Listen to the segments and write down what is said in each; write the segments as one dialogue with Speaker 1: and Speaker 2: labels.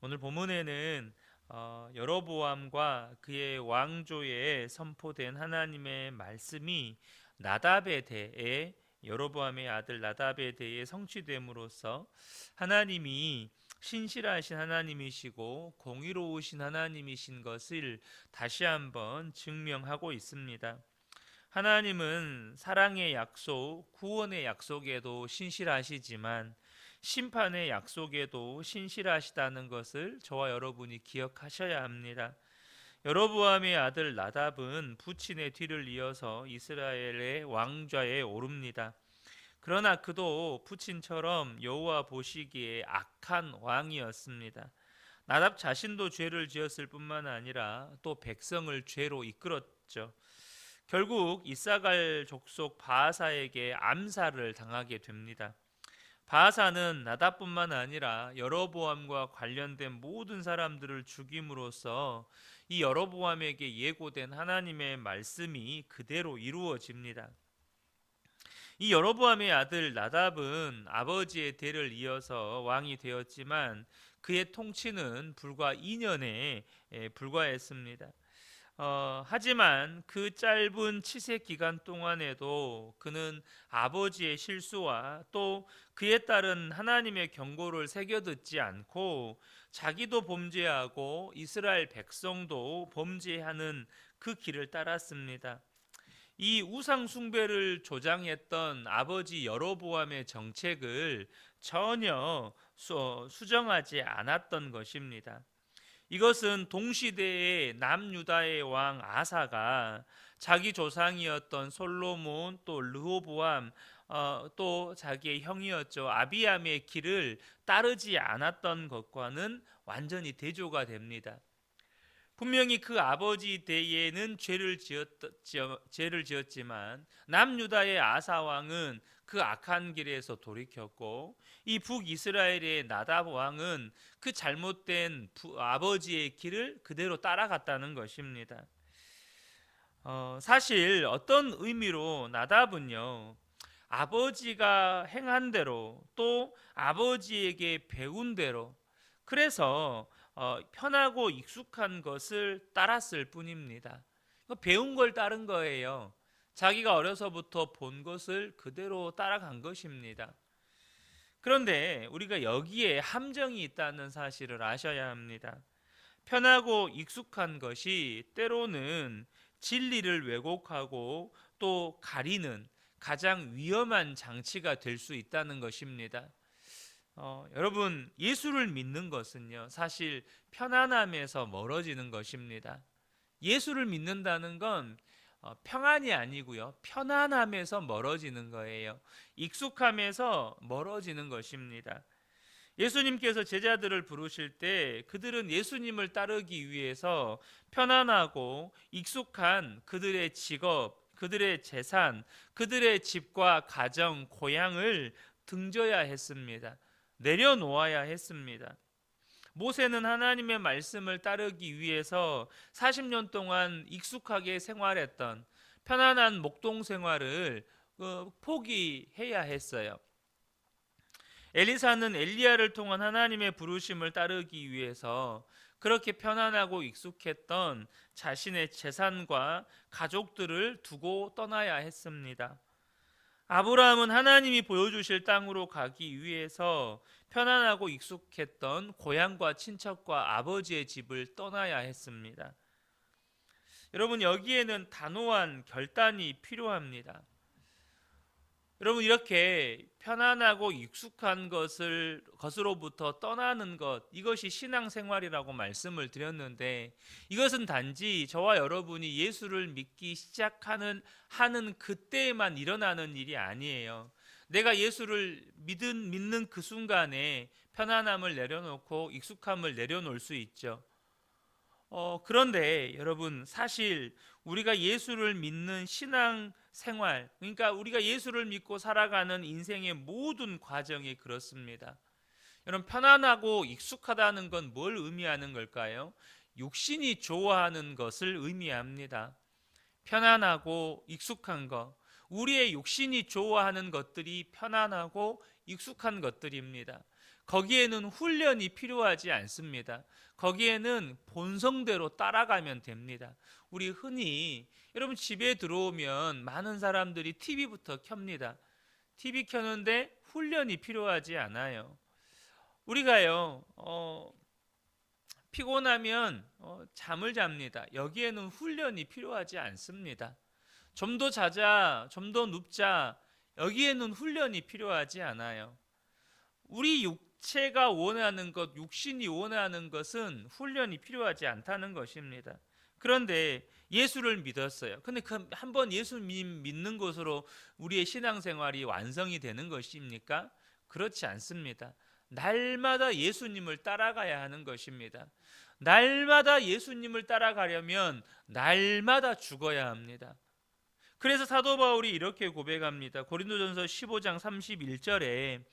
Speaker 1: 오늘 본문에는 여로보암과 그의 왕조에 선포된 하나님의 말씀이 나답에 대해 여로보암의 아들 나답에 대해 성취됨으로써 하나님이 신실하신 하나님이시고 공의로우신 하나님이신 것을 다시 한번 증명하고 있습니다. 하나님은 사랑의 약속, 구원의 약속에도 신실하시지만 심판의 약속에도 신실하시다는 것을 저와 여러분이 기억하셔야 합니다. 여로보암의 아들 나답은 부친의 뒤를 이어서 이스라엘의 왕좌에 오릅니다. 그러나 그도 부친처럼 여호와 보시기에 악한 왕이었습니다. 나답 자신도 죄를 지었을 뿐만 아니라 또 백성을 죄로 이끌었죠. 결국 이사갈 족속 바하사에게 암살을 당하게 됩니다. 바하사는 나답뿐만 아니라 여로보암과 관련된 모든 사람들을 죽임으로써 이 여로보암에게 예고된 하나님의 말씀이 그대로 이루어집니다. 이 여로보암의 아들 나답은 아버지의 대를 이어서 왕이 되었지만 그의 통치는 불과 2년에 불과했습니다. 하지만 그 짧은 치세 기간 동안에도 그는 아버지의 실수와 또 그에 따른 하나님의 경고를 새겨듣지 않고 자기도 범죄하고 이스라엘 백성도 범죄하는 그 길을 따랐습니다. 이 우상 숭배를 조장했던 아버지 여로보암의 정책을 전혀 수정하지 않았던 것입니다. 이것은 동시대의 남유다의 왕 아사가 자기 조상이었던 솔로몬 또 르호보암 또 자기의 형이었죠 아비암의 길을 따르지 않았던 것과는 완전히 대조가 됩니다. 분명히 그 아버지 때에는 죄를 지었지만 남유다의 아사 왕은 그 악한 길에서 돌이켰고 이 북이스라엘의 나답 왕은 그 잘못된 아버지의 길을 그대로 따라갔다는 것입니다. 사실 어떤 의미로 나답은요 아버지가 행한 대로 또 아버지에게 배운 대로 그래서 편하고 익숙한 것을 따랐을 뿐입니다. 배운 걸 따른 거예요. 자기가 어려서부터 본 것을 그대로 따라간 것입니다. 그런데 우리가 여기에 함정이 있다는 사실을 아셔야 합니다. 편하고 익숙한 것이 때로는 진리를 왜곡하고 또 가리는 가장 위험한 장치가 될 수 있다는 것입니다. 여러분 예수를 믿는 것은요 사실 편안함에서 멀어지는 것입니다. 예수를 믿는다는 건 평안이 아니고요 편안함에서 멀어지는 거예요. 익숙함에서 멀어지는 것입니다. 예수님께서 제자들을 부르실 때 그들은 예수님을 따르기 위해서 편안하고 익숙한 그들의 직업, 그들의 재산, 그들의 집과 가정, 고향을 등져야 했습니다. 내려놓아야 했습니다. 모세는 하나님의 말씀을 따르기 위해서 40년 동안 익숙하게 생활했던 편안한 목동 생활을 포기해야 했어요. 엘리사는 엘리야를 통한 하나님의 부르심을 따르기 위해서 그렇게 편안하고 익숙했던 자신의 재산과 가족들을 두고 떠나야 했습니다. 아브라함은 하나님이 보여주실 땅으로 가기 위해서 편안하고 익숙했던 고향과 친척과 아버지의 집을 떠나야 했습니다. 여러분 여기에는 단호한 결단이 필요합니다. 여러분 이렇게 편안하고 익숙한 것으로부터 떠나는 것 이것이 신앙생활이라고 말씀을 드렸는데 이것은 단지 저와 여러분이 예수를 믿기 하는 그때에만 일어나는 일이 아니에요. 내가 예수를 믿는 그 순간에 편안함을 내려놓고 익숙함을 내려놓을 수 있죠. 그런데 여러분 사실 우리가 예수를 믿는 신앙 생활 그러니까 우리가 예수를 믿고 살아가는 인생의 모든 과정이 그렇습니다. 여러분 편안하고 익숙하다는 건 뭘 의미하는 걸까요? 육신이 좋아하는 것을 의미합니다. 편안하고 익숙한 것 우리의 육신이 좋아하는 것들이 편안하고 익숙한 것들입니다. 거기에는 훈련이 필요하지 않습니다. 거기에는 본성대로 따라가면 됩니다. 우리 흔히 여러분 집에 들어오면 많은 사람들이 TV부터 켭니다. TV 켜는데 훈련이 필요하지 않아요. 우리가요 피곤하면 잠을 잡니다. 여기에는 훈련이 필요하지 않습니다. 좀 더 자자, 좀 더 눕자, 여기에는 훈련이 필요하지 않아요. 우리 육체가 원하는 것, 육신이 원하는 것은 훈련이 필요하지 않다는 것입니다. 그런데 예수를 믿었어요. 근데 한번 예수 믿는 것으로 우리의 신앙생활이 완성이 되는 것입니까? 그렇지 않습니다. 날마다 예수님을 따라가야 하는 것입니다. 날마다 예수님을 따라가려면 날마다 죽어야 합니다. 그래서 사도 바울이 이렇게 고백합니다. 고린도전서 15장 31절에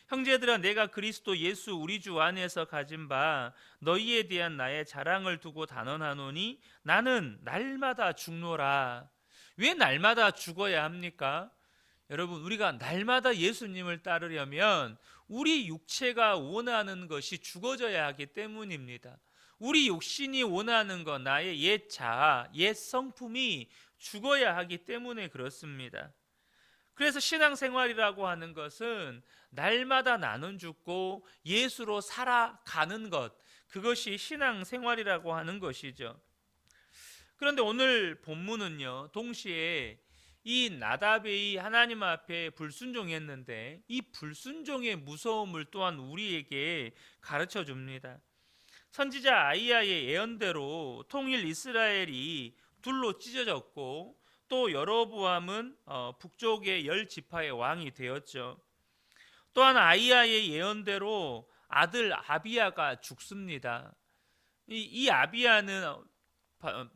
Speaker 1: 형제들아 내가 그리스도 예수 우리 주 안에서 가진 바 너희에 대한 나의 자랑을 두고 단언하노니 나는 날마다 죽노라. 왜 날마다 죽어야 합니까? 여러분 우리가 날마다 예수님을 따르려면 우리 육체가 원하는 것이 죽어져야 하기 때문입니다. 우리 육신이 원하는 것, 나의 옛 자아, 옛 성품이 죽어야 하기 때문에 그렇습니다. 그래서 신앙생활이라고 하는 것은 날마다 나는 죽고 예수로 살아가는 것, 그것이 신앙생활이라고 하는 것이죠. 그런데 오늘 본문은요, 동시에 이 나다벨이 하나님 앞에 불순종했는데 이 불순종의 무서움을 또한 우리에게 가르쳐 줍니다. 선지자 아이야의 예언대로 통일 이스라엘이 둘로 찢어졌고 또 여로보암은 북쪽의 10지파의 왕이 되었죠. 또한 아이야의 예언대로 아들 아비야가 죽습니다. 이 아비야는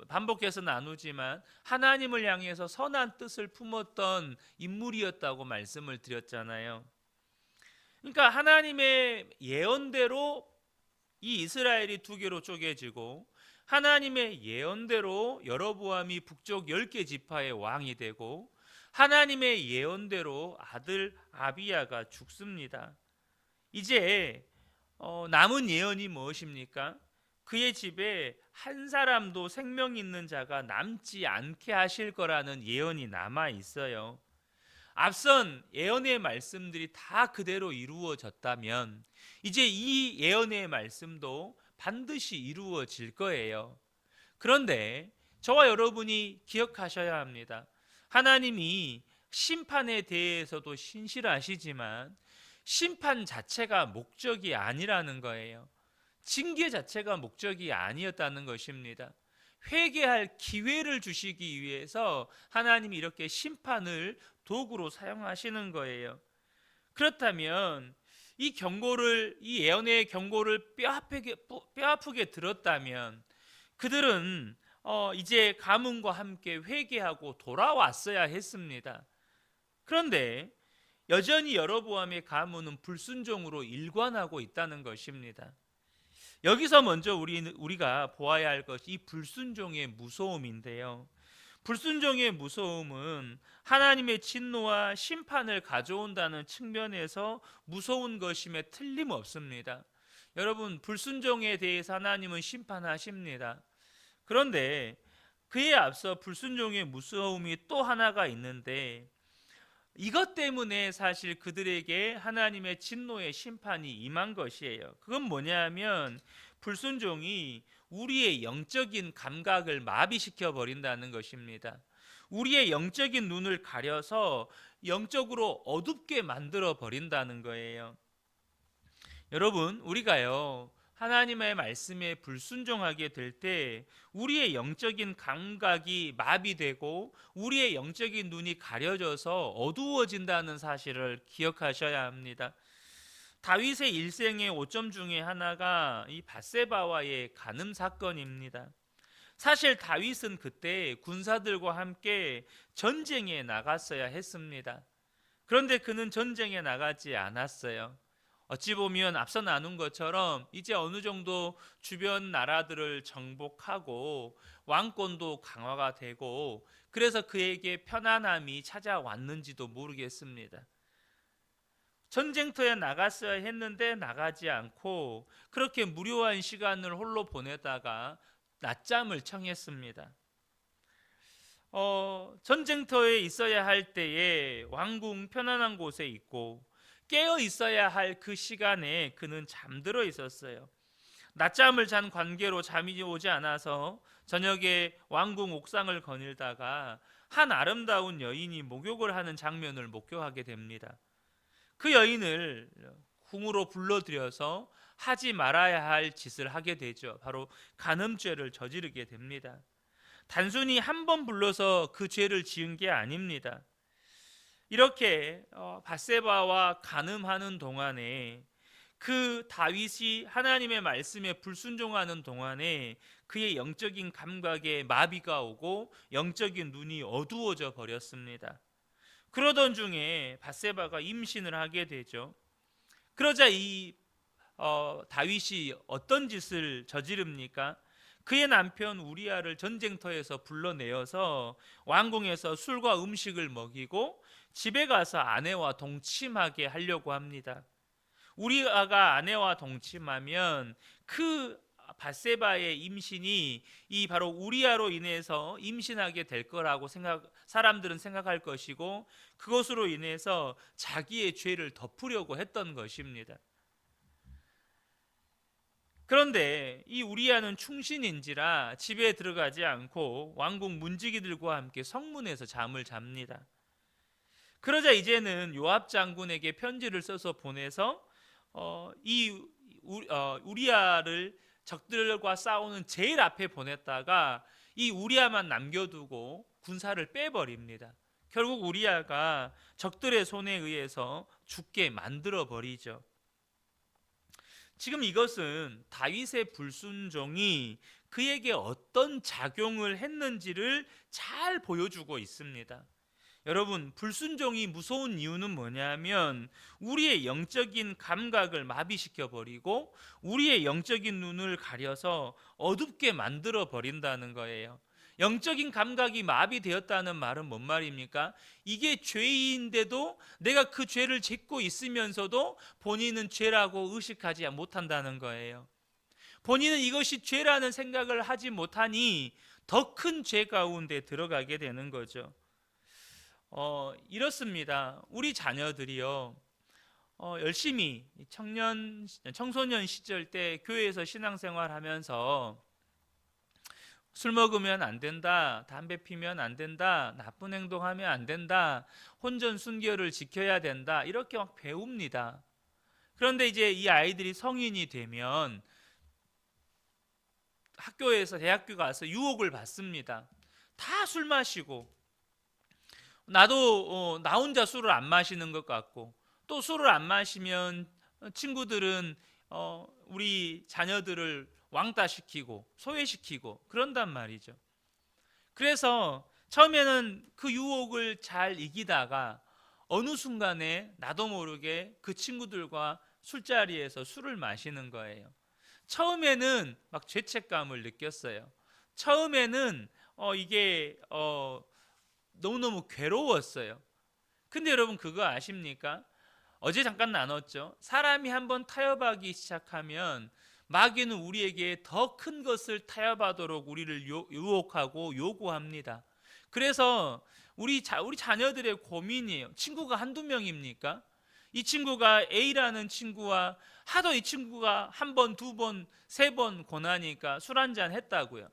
Speaker 1: 반복해서 나누지만 하나님을 향해서 선한 뜻을 품었던 인물이었다고 말씀을 드렸잖아요. 그러니까 하나님의 예언대로 이 이스라엘이 두 개로 쪼개지고 하나님의 예언대로 여로보암이 북쪽 10개 지파의 왕이 되고 하나님의 예언대로 아들 아비야가 죽습니다. 이제 남은 예언이 무엇입니까? 그의 집에 한 사람도 생명 있는 자가 남지 않게 하실 거라는 예언이 남아 있어요. 앞선 예언의 말씀들이 다 그대로 이루어졌다면 이제 이 예언의 말씀도 반드시 이루어질 거예요. 그런데 저와 여러분이 기억하셔야 합니다. 하나님이 심판에 대해서도 신실하시지만 심판 자체가 목적이 아니라는 거예요. 징계 자체가 목적이 아니었다는 것입니다. 회개할 기회를 주시기 위해서 하나님이 이렇게 심판을 도구로 사용하시는 거예요. 그렇다면 이 예언의 경고를 뼈아프게 들었다면 그들은 이제 가문과 함께 회개하고 돌아왔어야 했습니다. 그런데 여전히 여로보암의 가문은 불순종으로 일관하고 있다는 것입니다. 여기서 먼저 우리가 보아야 할 것이 이 불순종의 무서움인데요. 불순종의 무서움은 하나님의 진노와 심판을 가져온다는 측면에서 무서운 것임에 틀림없습니다. 여러분, 불순종에 대해서 하나님은 심판하십니다. 그런데 그에 앞서 불순종의 무서움이 또 하나가 있는데 이것 때문에 사실 그들에게 하나님의 진노의 심판이 임한 것이에요. 그건 뭐냐면 불순종이 우리의 영적인 감각을 마비시켜 버린다는 것입니다. 우리의 영적인 눈을 가려서 영적으로 어둡게 만들어 버린다는 거예요. 여러분, 우리가요 하나님의 말씀에 불순종하게 될 때 우리의 영적인 감각이 마비되고 우리의 영적인 눈이 가려져서 어두워진다는 사실을 기억하셔야 합니다. 다윗의 일생의 오점 중에 하나가 이 밧세바와의 간음 사건입니다. 사실 다윗은 그때 군사들과 함께 전쟁에 나갔어야 했습니다. 그런데 그는 전쟁에 나가지 않았어요. 어찌 보면 앞서 나눈 것처럼 이제 어느 정도 주변 나라들을 정복하고 왕권도 강화가 되고 그래서 그에게 편안함이 찾아왔는지도 모르겠습니다. 전쟁터에 나갔어야 했는데 나가지 않고 그렇게 무료한 시간을 홀로 보내다가 낮잠을 청했습니다. 전쟁터에 있어야 할 때에 왕궁 편안한 곳에 있고 깨어 있어야 할 그 시간에 그는 잠들어 있었어요. 낮잠을 잔 관계로 잠이 오지 않아서 저녁에 왕궁 옥상을 거닐다가 한 아름다운 여인이 목욕을 하는 장면을 목격하게 됩니다. 그 여인을 궁으로 불러들여서 하지 말아야 할 짓을 하게 되죠. 바로 간음죄를 저지르게 됩니다. 단순히 한 번 불러서 그 죄를 지은 게 아닙니다. 이렇게 밧세바와 간음하는 동안에 그 다윗이 하나님의 말씀에 불순종하는 동안에 그의 영적인 감각에 마비가 오고 영적인 눈이 어두워져 버렸습니다. 그러던 중에 밧세바가 임신을 하게 되죠. 그러자 이 다윗이 어떤 짓을 저지릅니까? 그의 남편 우리아를 전쟁터에서 불러내어서 왕궁에서 술과 음식을 먹이고 집에 가서 아내와 동침하게 하려고 합니다. 우리아가 아내와 동침하면 그 밧세바의 임신이 이 바로 우리아로 인해서 임신하게 될 거라고 사람들은 생각할 것이고 그것으로 인해서 자기의 죄를 덮으려고 했던 것입니다. 그런데 이 우리아는 충신인지라 집에 들어가지 않고 왕궁 문지기들과 함께 성문에서 잠을 잡니다. 그러자 이제는 요압 장군에게 편지를 써서 보내서 우리아를 적들과 싸우는 제일 앞에 보냈다가 이 우리아만 남겨두고 군사를 빼버립니다. 결국 우리아가 적들의 손에 의해서 죽게 만들어 버리죠. 지금 이것은 다윗의 불순종이 그에게 어떤 작용을 했는지를 잘 보여주고 있습니다. 여러분, 불순종이 무서운 이유는 뭐냐면 우리의 영적인 감각을 마비시켜 버리고 우리의 영적인 눈을 가려서 어둡게 만들어 버린다는 거예요. 영적인 감각이 마비되었다는 말은 뭔 말입니까? 이게 죄인데도 내가 그 죄를 짓고 있으면서도 본인은 죄라고 의식하지 못한다는 거예요. 본인은 이것이 죄라는 생각을 하지 못하니 더 큰 죄 가운데 들어가게 되는 거죠. 이렇습니다. 우리 자녀들이요, 열심히 청소년 시절 때 교회에서 신앙생활하면서 술 먹으면 안 된다, 담배 피면 안 된다, 나쁜 행동하면 안 된다, 혼전순결을 지켜야 된다, 이렇게 막 배웁니다. 그런데 이제 이 아이들이 성인이 되면 학교에서 대학교 가서 유혹을 받습니다. 다 술 마시고 나도 나 혼자 술을 안 마시는 것 같고 또 술을 안 마시면 친구들은 우리 자녀들을 왕따시키고 소외시키고 그런단 말이죠. 그래서 처음에는 그 유혹을 잘 이기다가 어느 순간에 나도 모르게 그 친구들과 술자리에서 술을 마시는 거예요. 처음에는 막 죄책감을 느꼈어요. 처음에는 이게 너무너무 괴로웠어요. 근데 여러분 그거 아십니까? 어제 잠깐 나눴죠. 사람이 한번 타협하기 시작하면 마귀는 우리에게 더 큰 것을 타협하도록 우리를 유혹하고 요구합니다. 그래서 우리 자녀들의 고민이에요. 친구가 한두 명입니까? 이 친구가 A라는 친구와 하도 이 친구가 한 번, 두 번, 세 번 권하니까 술 한잔 했다고요.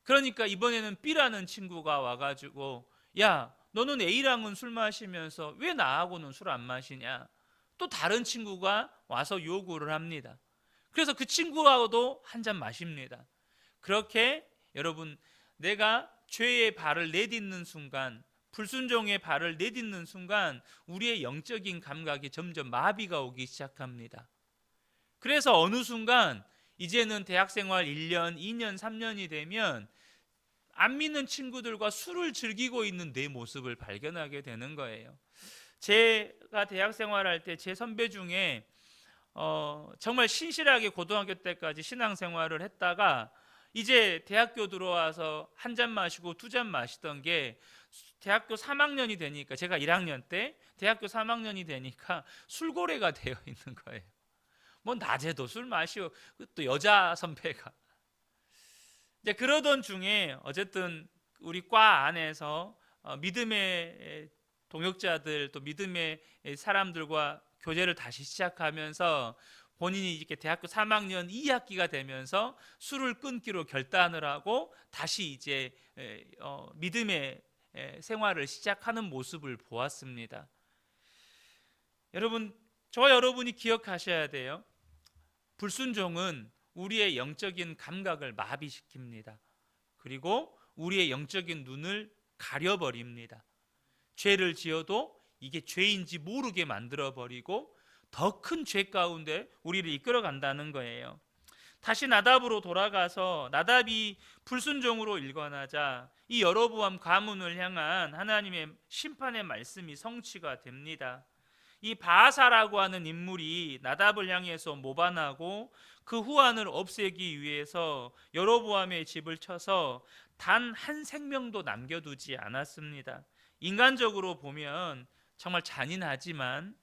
Speaker 1: 그러니까 이번에는 B라는 친구가 와가지고 야, 너는 A랑은 술 마시면서 왜 나하고는 술 안 마시냐? 또 다른 친구가 와서 요구를 합니다. 그래서 그 친구하고도 한 잔 마십니다. 그렇게 여러분, 내가 죄의 발을 내딛는 순간, 불순종의 발을 내딛는 순간 우리의 영적인 감각이 점점 마비가 오기 시작합니다. 그래서 어느 순간 이제는 대학생활 1년, 2년, 3년이 되면 안 믿는 친구들과 술을 즐기고 있는 내 모습을 발견하게 되는 거예요. 제가 대학생활할 때 제 선배 중에 정말 신실하게 고등학교 때까지 신앙생활을 했다가 이제 대학교 들어와서 한 잔 마시고 두 잔 마시던 게 대학교 3학년이 되니까, 제가 1학년 때 대학교 3학년이 되니까 술고래가 되어 있는 거예요. 뭐 낮에도 술 마시고, 또 여자 선배가 이제 그러던 중에 어쨌든 우리 과 안에서 믿음의 동역자들, 또 믿음의 사람들과 교제를 다시 시작하면서 본인이 이렇게 대학교 3학년 2학기가 되면서 술을 끊기로 결단을 하고 다시 이제 믿음의 생활을 시작하는 모습을 보았습니다. 여러분, 저와 여러분이 기억하셔야 돼요. 불순종은 우리의 영적인 감각을 마비시킵니다. 그리고 우리의 영적인 눈을 가려버립니다. 죄를 지어도 이게 죄인지 모르게 만들어버리고 더 큰 죄 가운데 우리를 이끌어간다는 거예요. 다시 나답으로 돌아가서 나답이 불순종으로 일관하자 이 여로보암 가문을 향한 하나님의 심판의 말씀이 성취가 됩니다. 이 바아사라고 하는 인물이 나답을 향해서 모반하고 그 후환을 없애기 위해서 여로보암의 집을 쳐서 단 한 생명도 남겨두지 않았습니다. 인간적으로 보면 정말 잔인하지만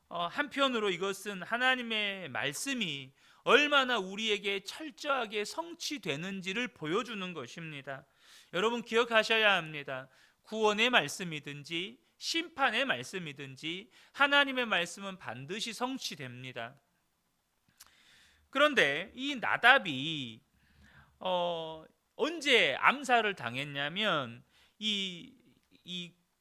Speaker 1: 한편으로 이것은 하나님의 말씀이 얼마나 우리에게 철저하게 성취되는지를 보여주는 것입니다. 여러분 기억하셔야 합니다. 구원의 말씀이든지 심판의 말씀이든지 하나님의 말씀은 반드시 성취됩니다. 그런데 이 나답이 언제 암살을 당했냐면 이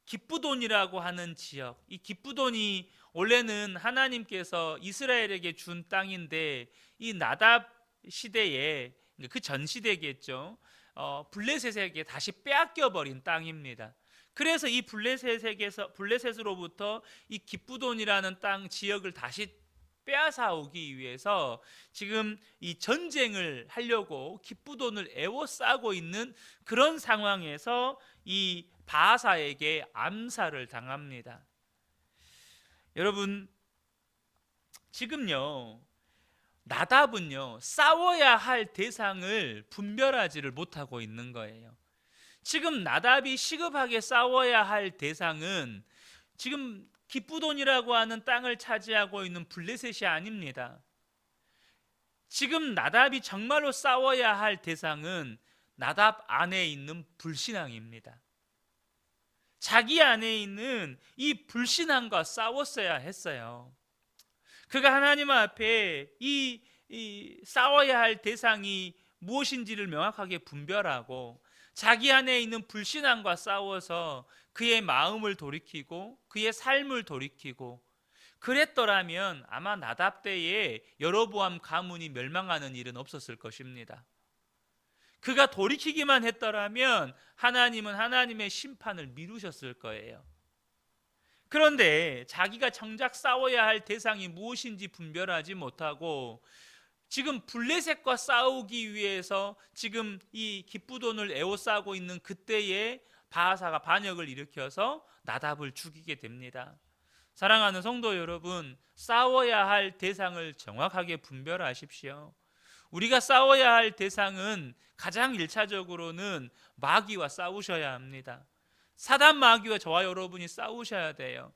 Speaker 1: 기브돈이라고 하는 지역, 이 기브돈이 원래는 하나님께서 이스라엘에게 준 땅인데 이 나답 시대에, 그 전 시대겠죠, 블레셋에게 다시 빼앗겨 버린 땅입니다. 그래서 이 블레셋으로부터 이 기브돈이라는 땅 지역을 다시 빼앗아 오기 위해서 지금 이 전쟁을 하려고 기브돈을 에워싸고 있는 그런 상황에서 이 바아사에게 암살을 당합니다. 여러분, 지금요 나답은요 싸워야 할 대상을 분별하지를 못하고 있는 거예요. 지금 나답이 시급하게 싸워야 할 대상은 지금 기브돈이라고 하는 땅을 차지하고 있는 블레셋이 아닙니다. 지금 나답이 정말로 싸워야 할 대상은 나답 안에 있는 불신앙입니다. 자기 안에 있는 이 불신앙과 싸웠어야 했어요. 그가 하나님 앞에 이 싸워야 할 대상이 무엇인지를 명확하게 분별하고 자기 안에 있는 불신앙과 싸워서 그의 마음을 돌이키고 그의 삶을 돌이키고 그랬더라면 아마 나답 때에 여로보암 가문이 멸망하는 일은 없었을 것입니다. 그가 돌이키기만 했더라면 하나님은 하나님의 심판을 미루셨을 거예요. 그런데 자기가 정작 싸워야 할 대상이 무엇인지 분별하지 못하고 지금 블레셋과 싸우기 위해서 지금 이 기브돈을 에워싸고 있는 그때에 바아사가 반역을 일으켜서 나답을 죽이게 됩니다. 사랑하는 성도 여러분, 싸워야 할 대상을 정확하게 분별하십시오. 우리가 싸워야 할 대상은 가장 1차적으로는 마귀와 싸우셔야 합니다. 사단 마귀와 저와 여러분이 싸우셔야 돼요.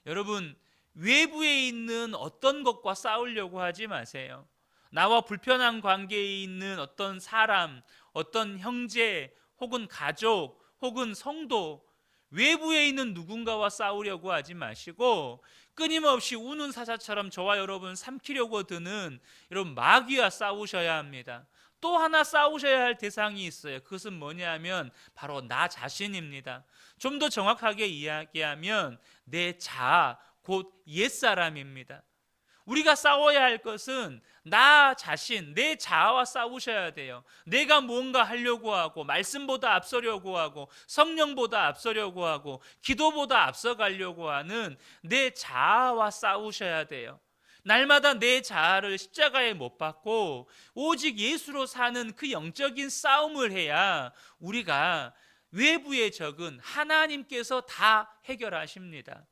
Speaker 1: 여러분, 외부에 있는 어떤 것과 싸우려고 하지 마세요. 나와 불편한 관계에 있는 어떤 사람, 어떤 형제, 혹은 가족, 혹은 성도, 외부에 있는 누군가와 싸우려고 하지 마시고 끊임없이 우는 사자처럼 저와 여러분 삼키려고 드는 여러분 마귀와 싸우셔야 합니다. 또 하나 싸우셔야 할 대상이 있어요. 그것은 뭐냐면 바로 나 자신입니다. 좀 더 정확하게 이야기하면 내 자아, 곧 옛사람입니다. 우리가 싸워야 할 것은 나 자신, 내 자아와 싸우셔야 돼요. 내가 뭔가 하려고 하고 말씀보다 앞서려고 하고 성령보다 앞서려고 하고 기도보다 앞서가려고 하는 내 자아와 싸우셔야 돼요. 날마다 내 자아를 십자가에 못 박고 오직 예수로 사는 그 영적인 싸움을 해야 우리가 외부의 적은 하나님께서 다 해결하십니다.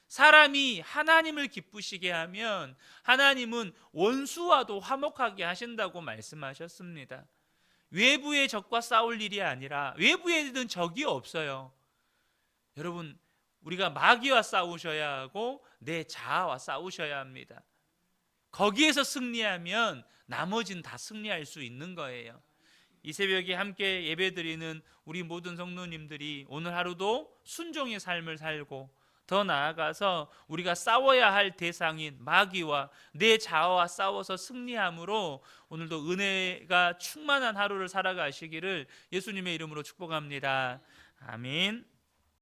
Speaker 1: 사람이 하나님을 기쁘시게 하면 하나님은 원수와도 화목하게 하신다고 말씀하셨습니다. 외부의 적과 싸울 일이 아니라 외부에는 적이 없어요. 여러분, 우리가 마귀와 싸우셔야 하고 내 자아와 싸우셔야 합니다. 거기에서 승리하면 나머지는 다 승리할 수 있는 거예요. 이 새벽에 함께 예배드리는 우리 모든 성도님들이 오늘 하루도 순종의 삶을 살고, 더 나아가서 우리가 싸워야 할 대상인 마귀와 내 자아와 싸워서 승리함으로 오늘도 은혜가 충만한 하루를 살아가시기를 예수님의 이름으로 축복합니다. 아멘.